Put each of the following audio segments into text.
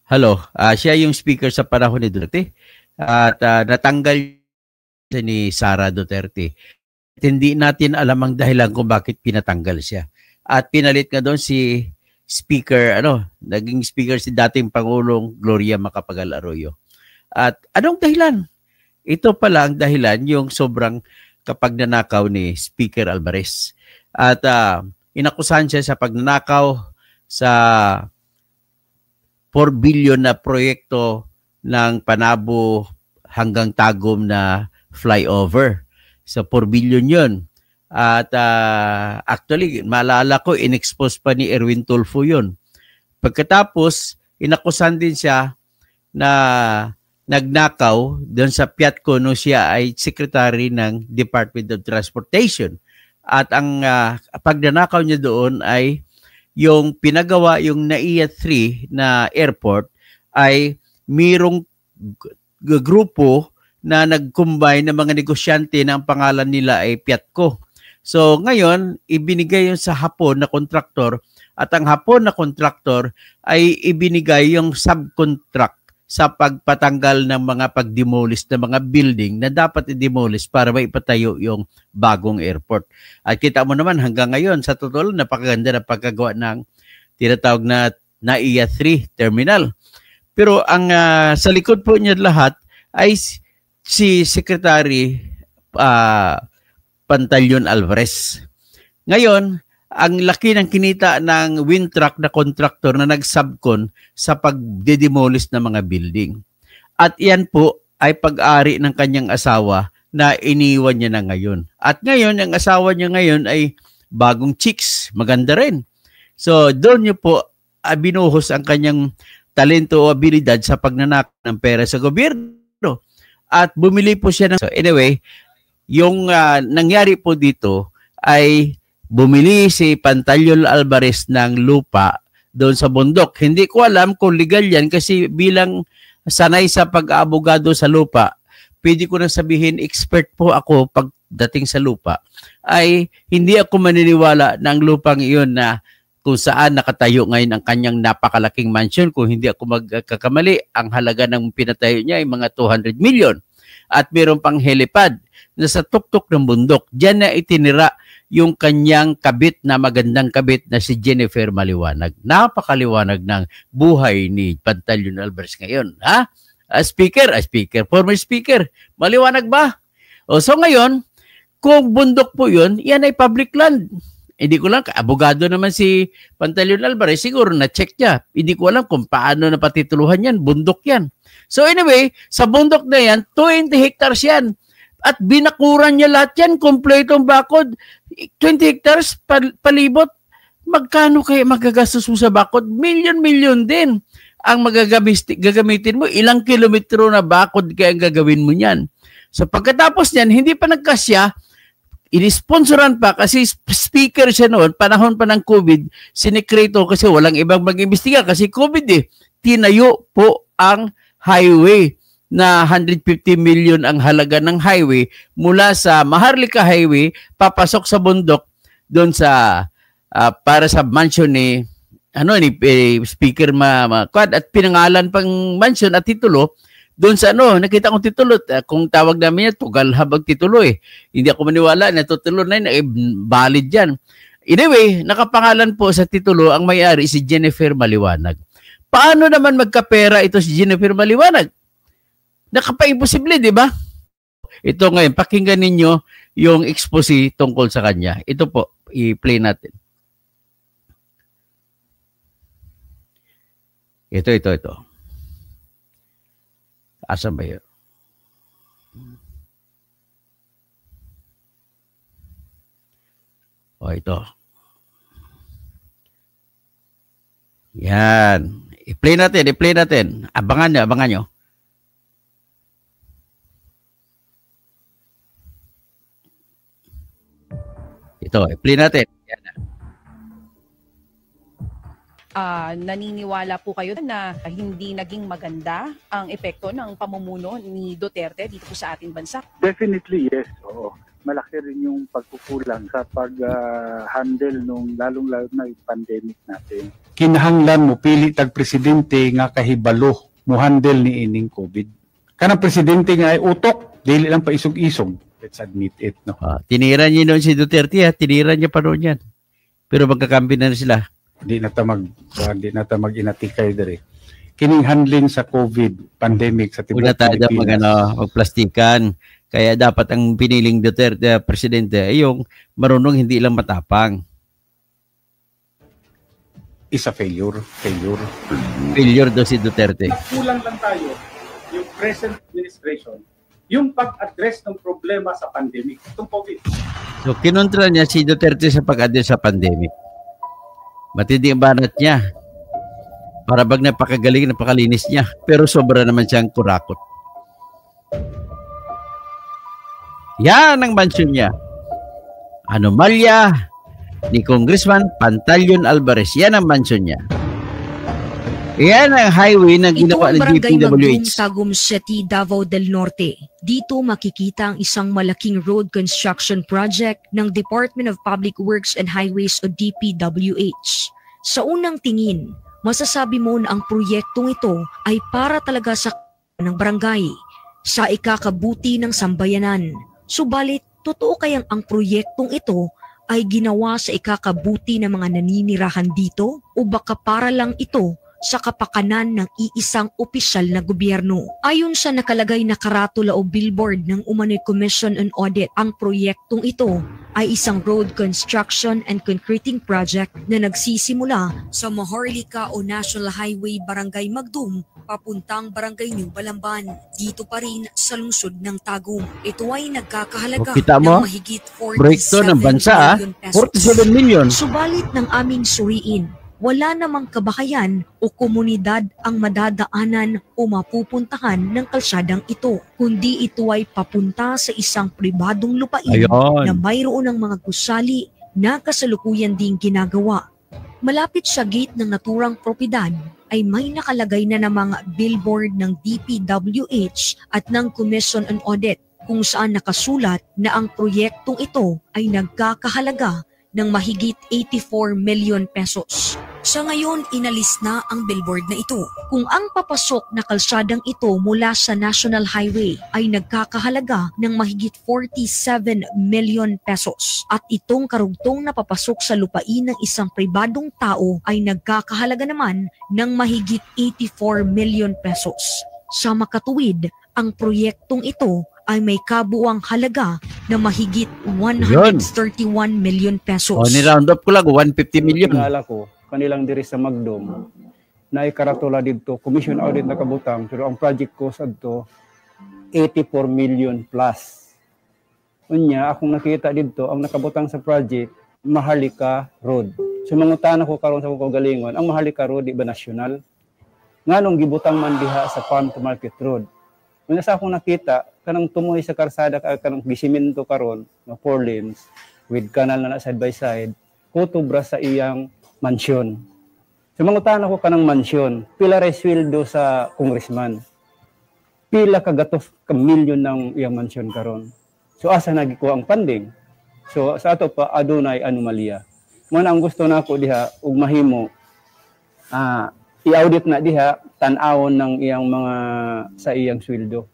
Hello, siya yung speaker sa panahon ni Duterte at natanggal ni Sara Duterte. At hindi natin alam ang dahilan kung bakit pinatanggal siya. At pinalit nga doon si speaker, naging speaker si dating Pangulong Gloria Macapagal Arroyo. At anong dahilan? Ito pala ang dahilan, yung sobrang kapag nanakaw ni Speaker Alvarez. At inakusahan siya sa pagnanakaw sa 4 billion na proyekto ng Panabo hanggang Tagum na flyover. So 4 billion yun. At actually, maalala ko, in-expose pa ni Erwin Tulfo yun. Pagkatapos, inakusan din siya na nagnakaw doon sa Piatco no siya ay secretary ng Department of Transportation. At ang pagnanakaw niya doon ay yung pinagawa yung NAIA 3 na airport ay mayroong grupo na nag-combine ng mga negosyante na ang pangalan nila ay Piatco. So ngayon, ibinigay yun sa Hapon na kontraktor at ang Hapon na kontraktor ay ibinigay yung subcontract sa pagpatanggal ng mga pag-demolish ng mga building na dapat i-demolish para maipatayo yung bagong airport. At kita mo naman hanggang ngayon, sa totoo lang, napakaganda na pagkagawa ng tinatawag na NAIA 3 terminal. Pero ang sa likod po niya lahat ay si Secretary Pantaleon Alvarez. Ngayon, ang laki ng kinita ng Wintrack na contractor na nag-subcon sa pag-demolish ng mga building. At yan po ay pag-ari ng kanyang asawa na iniwan niya na ngayon. At ngayon, ang asawa niya ngayon ay bagong chicks. Maganda rin. So, doon niyo po binuhos ang kanyang talento o abilidad sa pagnanakaw ng pera sa gobyerno. At bumili po siya ng... So, anyway, yung nangyari po dito ay bumili si Pantaleon Alvarez ng lupa doon sa bundok. Hindi ko alam kung legal yan kasi bilang sanay sa pag-aabogado sa lupa, pwede ko na sabihin expert po ako pagdating sa lupa, ay hindi ako maniniwala ng lupang iyon na kung saan nakatayo ngayon ang kanyang napakalaking mansion. Kung hindi ako magkakamali, ang halaga ng pinatayo niya ay mga 200 million. At mayroon pang helipad na sa tuktok ng bundok. Diyan na itinira yung kanyang kabit na magandang kabit na si Jennifer Maliwanag. Napakaliwanag ng buhay ni Pantaleon Alvarez ngayon. Ha? Speaker, former speaker. Maliwanag ba? So ngayon, kung bundok po yun, yan ay public land. Hindi ko lang, abogado naman si Pantaleon Alvarez, siguro na-check niya. Hindi ko alam kung paano napatituluhan yan, bundok yan. So anyway, sa bundok na yan, 20 hectares yan. At binakuran niya lahat yan, kompletong bakod. 20 hectares palibot. Magkano kaya magagastos mo sa bakod? Milyon-milyon din ang gagamitin mo. Ilang kilometro na bakod kaya ang gagawin mo niyan. So pagkatapos niyan, hindi pa nagkasya, inisponsoran pa kasi speaker siya noon, panahon pa ng COVID, sinikreto kasi walang ibang mag-imbestiga kasi COVID eh. Tinayo po ang highway na 150 million ang halaga ng highway mula sa Maharlika Highway papasok sa bundok doon sa para sa mansion ni Speaker Quad at pinangalan pang mansion at titulo doon sa nakita kong titulo kung tawag namin yan Tugalhabag titulo eh. Hindi ako maniwala na titulo na yun, valid yan. Anyway, nakapangalan po sa titulo ang may-ari si Jennifer Maliwanag. Paano naman magkapera ito si Jennifer Maliwanag? Nakapa-imposible, di ba? Ito ngayon, pakinggan ninyo yung expose tungkol sa kanya. Ito po, i-play natin. Ito. Asan ba yun? Ito. Yan. I-play natin. Abangan nyo. Ito, i-play natin. Yan. Naniniwala po kayo na hindi naging maganda ang epekto ng pamumuno ni Duterte dito po sa ating bansa? Definitely, yes. Oo. malaki rin yung pagkukulang sa pag-handle nung lalong-lalo na yung pandemic natin. Kinahanglan mo pili tag presidente nga kahibalo mo handle ni ining COVID. Kanang presidente nga ay utok, dili lang pa isog-isog. Let's admit it, no? Tinira niya noon si Duterte, tinira niya pa noon yan. Pero magkakampi na sila. Di na ta mag-inatikay dere. Kining handling sa COVID pandemic sa Una tibuok tayo Pilipinas. magplastikan. Kaya dapat ang piniling Duterte presidente ay yung marunong hindi lang matapang. Is a failure. Failure daw si Duterte. Kulang lang tayo yung present administration, yung pag-address ng problema sa pandemic, itong COVID. So kinontra niya si Duterte sa pag-address sa pandemic. Matindi ang banat niya. Para bag napakagaling, napakalinis niya. Pero sobra naman siyang kurakot. Yan ang mansyon niya. Anomalya ni Congressman Pantaleon Alvarez. Yan ang mansyon niya. Yan ang highway na ginawa ng Barangay Magdum, DPWH. Tagum City, Davao del Norte. Dito makikita ang isang malaking road construction project ng Department of Public Works and Highways o DPWH. Sa unang tingin, masasabi mo na ang proyektong ito ay para talaga sa ng barangay, sa ikakabuti ng sambayanan. Subalit, totoo kayang ang proyektong ito ay ginawa sa ikakabuti ng mga naninirahan dito o baka para lang ito sa kapakanan ng iisang opisyal na gobyerno? Ayon sa nakalagay na karatula o billboard ng Umano'y Commission on Audit, ang proyektong ito ay isang road construction and concreting project na nagsisimula sa Maharlika o National Highway Barangay Magdum papuntang Barangay New Balamban. Dito pa rin sa lungsod ng Tagum. Ito ay nagkakahalaga Kita mo, ng mahigit 47 proyekto ng bansa, million pesos. 47 million. Subalit ng aming suriin, wala namang kabahayan o komunidad ang madadaanan o mapupuntahan ng kalsadang ito, kundi ito ay papunta sa isang pribadong lupain Ayun. na mayroon ng mga gusali na kasalukuyan ding ginagawa. Malapit sa gate ng naturang propiedad ay may nakalagay na ng mga billboard ng DPWH at ng Commission on Audit kung saan nakasulat na ang proyektong ito ay nagkakahalaga ng mahigit 84 million pesos. Sa ngayon, inalis na ang billboard na ito. Kung ang papasok na kalsadang ito mula sa National Highway ay nagkakahalaga ng mahigit 47 million pesos at itong karugtong na papasok sa lupain ng isang pribadong tao ay nagkakahalaga naman ng mahigit 84 million pesos. Sa makatuwid, ang proyektong ito ay may kabuuang halaga na mahigit 131 million pesos. O, ni-round up ko lang, 150 million. Tingala ko, kanilang diri sa Magdum, na ikaratula dito, commission audit na kabutang, pero ang project ko sa ito, 84 million plus. Unya, akong nakita dito, ang nakabutang sa project, Maharlika Road. So, mangutan ako karon sa kong galingon, ang Maharlika Road, di ba nasyonal? Nga nung gibutang man diha sa Farm to Market Road. Una sa akong nakita, kanang tumoy sa karsada, kanang gisiminto karon na 4 lanes, with kanal na side by side, kutubra sa iyang mansyon. So, mangutan ako kanang mansyon, pila ray sweldo sa congressman, pila kagatos ka milyon ng iyang mansyon karon. So, asa nagikuha ang funding? So, sa ato pa, adunay anomalya. Muna ang gusto na ako diha, ug mahimo, i-audit na diha, tan-awon ng iyang mga sa iyang sweldo.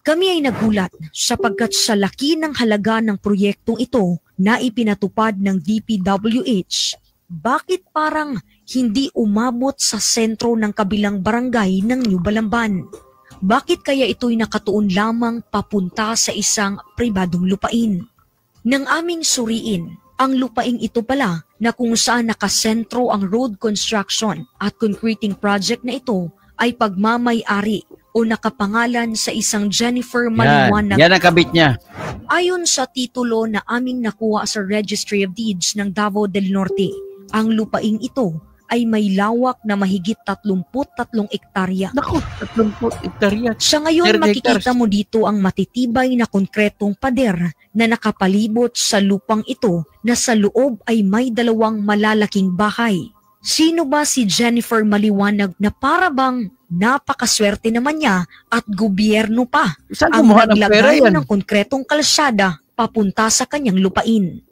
Kami ay nagulat sapagkat sa laki ng halaga ng proyektong ito na ipinatupad ng DPWH, bakit parang hindi umabot sa sentro ng kabilang barangay ng New Balamban? Bakit kaya ito'y nakatuon lamang papunta sa isang pribadong lupain? Nang aming suriin, ang lupaing ito pala na kung saan nakasentro ang road construction at concreting project na ito ay pagmamay-ari o nakapangalan sa isang Jennifer Maliwanag. Yan ang kabit niya. Ayon sa titulo na aming nakuha sa Registry of Deeds ng Davao del Norte, ang lupaing ito ay may lawak na mahigit 33 ektarya. Naku, 30 hektarya. Sa ngayon, 30 makikita hectares. mo dito ang matitibay na konkretong pader na nakapalibot sa lupang ito na sa loob ay may 2 malalaking bahay. Sino ba si Jennifer Maliwanag na para bang napakaswerte naman niya at gobyerno pa Saan ang kumuha ng pera naglagay yan? ng konkretong kalsada papunta sa kanyang lupain.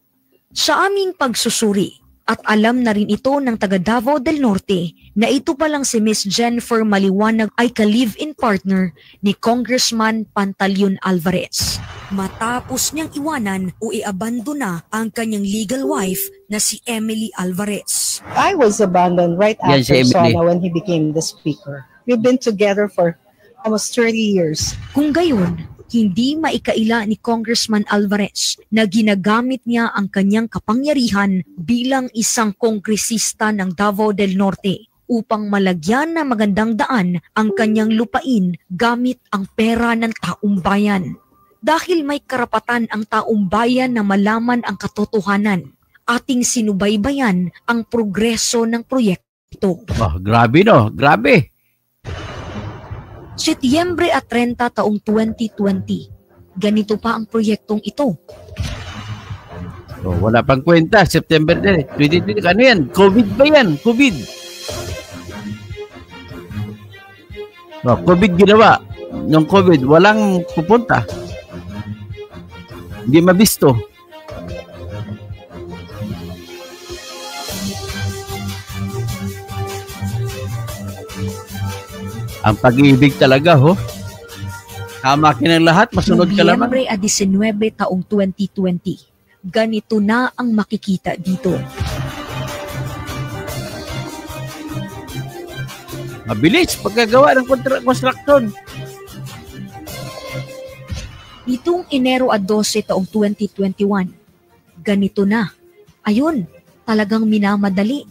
Sa aming pagsusuri, at alam na rin ito ng taga Davao del Norte na ito palang si Miss Jennifer Maliwanag ay ka-live-in partner ni Congressman Pantaleon Alvarez. Matapos niyang iwanan o iabandona ang kanyang legal wife na si Emily Alvarez. I was abandoned right Yan si after Emily. Sona when he became the speaker. We've been together for almost 30 years. Kung gayon, hindi maikaila ni Congressman Alvarez na ginagamit niya ang kanyang kapangyarihan bilang isang kongresista ng Davao del Norte upang malagyan na magandang daan ang kanyang lupain gamit ang pera ng taong bayan. Dahil may karapatan ang taong bayan na malaman ang katotohanan, ating sinubaybayan ang progreso ng proyekto. Oh, grabe no, grabe. Setyembre at 30 taong 2020, ganito pa ang proyektong ito. Oh, wala pang kwenta, September din. 2020, ano yan? COVID ba yan? COVID. Oh, COVID ginawa. Nung COVID, walang pupunta. Hindi mabisto. Ang pag-ibig talaga, ho. Hamakin ang lahat, masunod ka lamang. Nobyembre at 19 taong 2020, ganito na ang makikita dito. Mabilis pagkagawa ng construction. Nitong Enero at 12 taong 2021, ganito na. Ayun, talagang minamadali.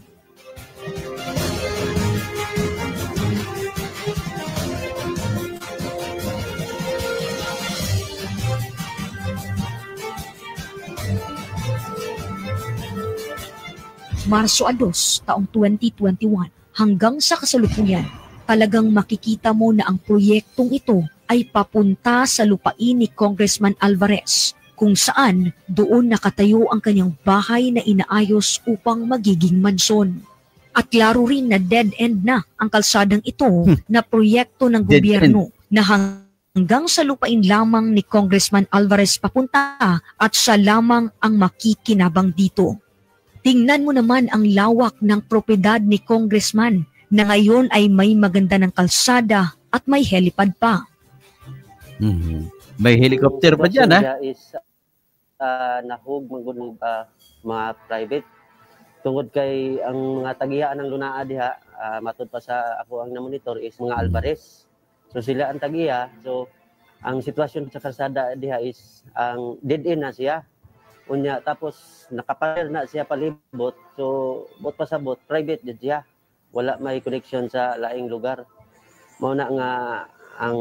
Marso 2 taong 2021 hanggang sa kasalukuyan, talagang makikita mo na ang proyektong ito ay papunta sa lupain ni Congressman Alvarez, kung saan doon nakatayo ang kanyang bahay na inaayos upang magiging mansyon. At klaro rin na dead end na ang kalsadang ito na proyekto ng Dead gobyerno na hanggang sa lupain lamang ni Congressman Alvarez papunta at siya lamang ang makikinabang dito. Tingnan mo naman ang lawak ng propiedad ni Congressman na ngayon ay may maganda ng kalsada at may helipad pa. May helicopter pa dyan, ha? Is nahug mga private. Tungod kay ang mga tagihaan ng lunaa diha, matud pa sa ako ang namonitor is mga Alvarez. So sila ang tagiya. So ang sitwasyon sa kalsada diha is ang dead end na siya. Unya tapos nakaparer na siya palibot, so bot pa sa bot private jud siya, wala may connection sa laing lugar. Mao na nga ang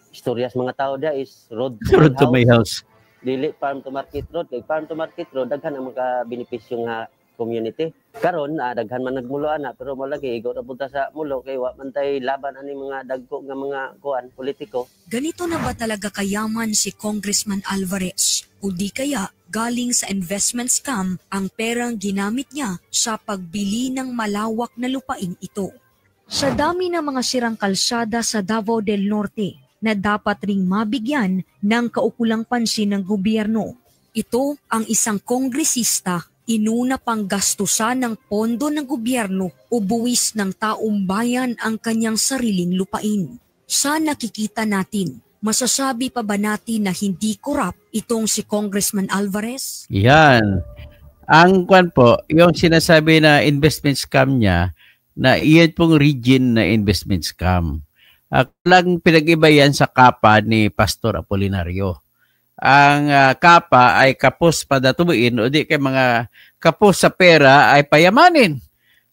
istorya sa mga tao dia is road to my house. Dili farm to market road. Kay farm to market road daghan ang mga benepisyo nga community. Karon daghan man nagmuloan na, pero mo lagi igo ra punta sa mulo kay wa man tay laban ani mga dagko nga mga kuan politiko. Ganito na ba talaga kayaman si Congressman Alvarez? O di kaya galing sa investment scam ang perang ginamit niya sa pagbili ng malawak na lupain ito? Sa dami ng mga sirang kalsada sa Davao del Norte na dapat ring mabigyan ng kaukulang pansin ng gobyerno, ito ang isang kongresista inuna pang gastusan ng pondo ng gobyerno o buwis ng taong bayan ang kanyang sariling lupain. Sa nakikita natin, masasabi pa ba natin na hindi korap itong si Congressman Alvarez? Yan. Ang kwan po, yung sinasabi na investment scam niya, na iyan pong region na investment scam. Lang pinag-iba yan sa kapa ni Pastor Apolinario. Ang kapa ay kapos padatubuin o di kay mga kapos sa pera ay payamanin.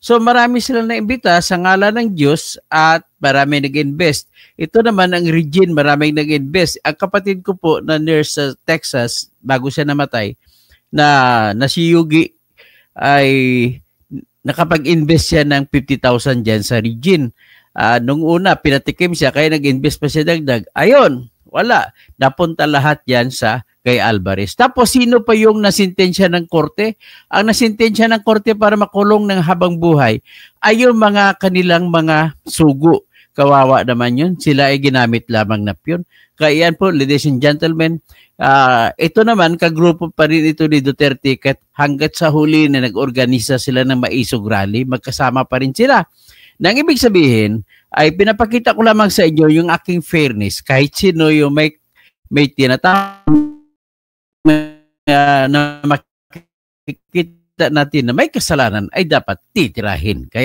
So marami silang naimbita sa ngalan ng Diyos at marami nag-invest. Ito naman ang region, maraming nag-invest. Ang kapatid ko po na nurse sa Texas, bago siya namatay, na si Yugi ay nakapag-invest siya ng 50,000 dyan sa region. Nung una, pinatikim siya, kaya nag-invest pa siya dagdag. Ayun, wala. Napunta lahat yan sa kay Alvarez. Tapos, sino pa yung nasintensya ng korte? Ang nasintensya ng korte para makulong ng habang buhay ay yung mga kanilang mga sugo. Kawawa naman yun. Sila ay ginamit lamang na piyon. Kaya yan po, ladies and gentlemen, ito naman, kagrupo pa rin ito ni Duterte hanggat sa huli na nag-organisa sila ng maisog rally, magkasama pa rin sila. Nang ibig sabihin, ay pinapakita ko lamang sa inyo yung aking fairness. Kahit sino yung may tinatawag na makikita natin na may kasalanan ay dapat titirahin. Kaya